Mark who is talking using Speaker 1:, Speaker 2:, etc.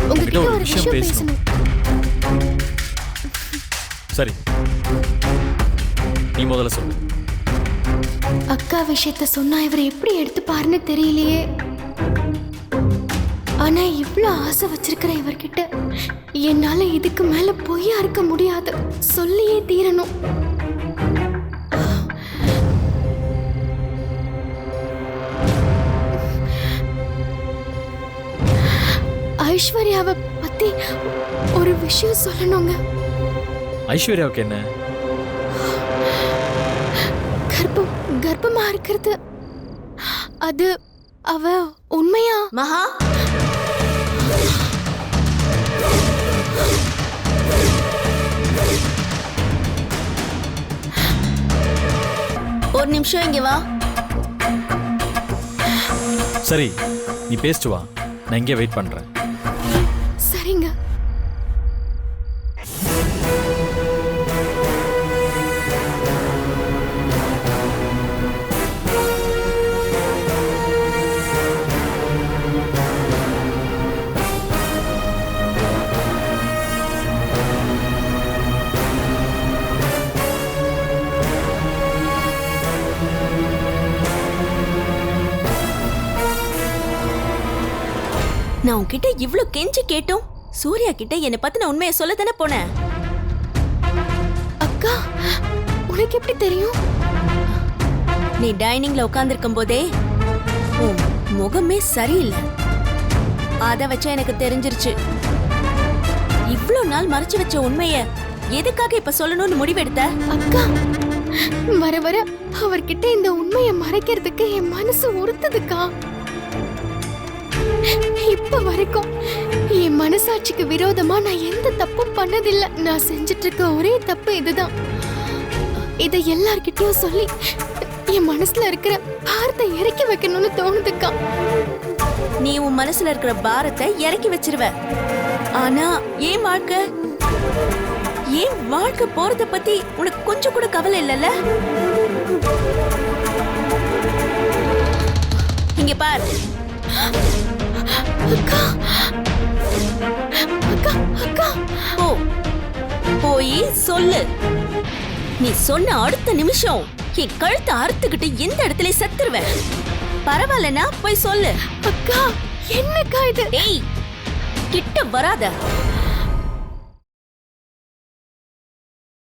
Speaker 1: உங்ககிட்ட ஒரு விஷயம் பேசணும்.
Speaker 2: சரி, நீ முதல்ல சொல்லு.
Speaker 1: அக்கா விஷயத்த சொன்னா இவர் எப்படி எடுத்துப்பாருன்னு தெரியலையே. ஆனா இவ்ளோ ஆசை வச்சிருக்கிற இவர்கிட்ட என்னால இதுக்கு மேல பொய்யா இருக்க முடியாது. சொல்லியே தீரணும். ஐஸ்வர்யாவை பத்தி ஒரு விஷயம் சொல்லணுங்க.
Speaker 2: ஐஸ்வர்யாவுக்கு என்ன?
Speaker 1: கர்ப்பமா இருக்கிறது. அது அவ உண்மையா?
Speaker 3: மகா, ஒரு நிமிஷம் இங்க வா.
Speaker 2: சரி, நீ பேசிட்டு வா, நான் இங்கே வெயிட் பண்றேன்.
Speaker 1: சரிங்க.
Speaker 3: நான் உன்கிட்ட இவ்ளோ கெஞ்சி கேட்டோம் சூர்யா கிட்ட என்ன பத்தின உண்மையை சொல்ல தானே போனேன்.
Speaker 1: அக்கா, உனக்கு எப்படி தெரியும்?
Speaker 3: நீ டைனிங்ல உட்கார்ந்திருக்கும் போதே உன் முகமே சரியில்லை. அத வச்சா எனக்கு தெரிஞ்சிருச்சு. இவ்ளோ நாள் மறைச்சு வச்ச உண்மைய எதுக்காக இப்ப சொல்லணும்னு முடிவெடுத்த?
Speaker 1: அக்கா, வர வர அவர்கிட்ட இந்த உண்மையை மறைக்கிறதுக்கு என் மனசு உறுத்துதுக்கா. இப்ப வரைக்கும் என் மனசாட்சிக்கு விரோதமா நான் எந்த தப்பும் பண்ணதில்லை. நான் செஞ்சிட்டு இருக்க ஒரே தப்பு இதுதான். இதை எல்லார்கிட்டயும் சொல்லி என் மனசுல இருக்கிற பாரத்தை இறக்கி வைக்கணும்னு தோணுதுக்கா.
Speaker 3: நீ உன் மனசுல இருக்கிற பாரத்தை இறக்கி வச்சிருவ. ஆனா ஏன் வாழ்க்கை போறத பத்தி உனக்கு கொஞ்சம் கூட கவலை இல்லைல்ல? இங்க பாரு.
Speaker 1: அக்கா, அக்கா, அக்கா,
Speaker 3: போய் சொல்லு. நீ சொன்ன அடுத்த நிமிஷம் என் கழுத்தை அறுத்துக்கிட்டு எந்த இடத்துல செத்துருவேன். பரவாயில்லனா போய் சொல்லு.
Speaker 1: அக்கா, என்னக்கா இது?
Speaker 3: ஏய், கிட்ட வராத.